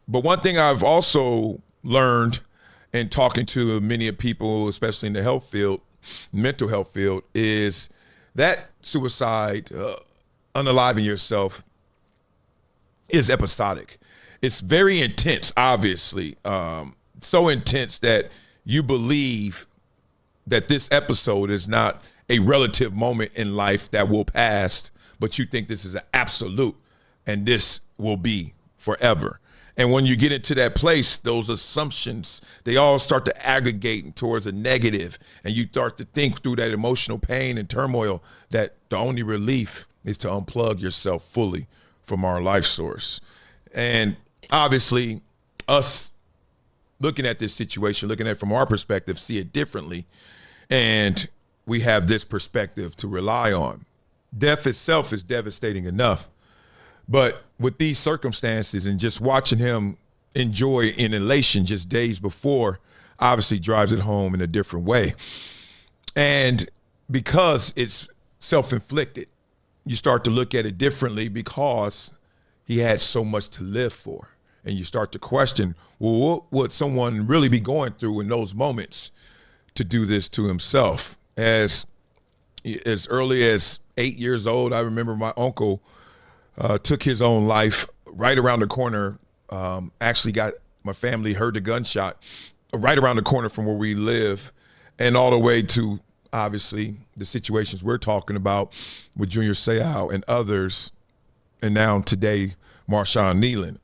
But one thing I've also learned in talking to many people, especially in the health field, mental health field, is that suicide, unaliving yourself, is episodic. It's very intense, obviously. So intense that you believe that this episode is not a relative moment in life that will pass, but you think this is an absolute and this will be forever. And when you get into that place, those assumptions, they all start to aggregate towards a negative, and you start to think through that emotional pain and turmoil that the only relief is to unplug yourself fully from our life source. And obviously, us looking at this situation, looking at it from our perspective, see it differently, and we have this perspective to rely on. Death itself is devastating enough, but with these circumstances and just watching him enjoy in elation just days before obviously drives it home in a different way. And because it's self-inflicted, you start to look at it differently because he had so much to live for. And you start to question, well, what would someone really be going through in those moments to do this to himself? As early as 8 years old, I remember my uncle took his own life right around the corner. Actually got my family heard the gunshot right around the corner from where we live, and all the way to obviously the situations we're talking about with Junior Seau and others, and now today Marshawn Nealon.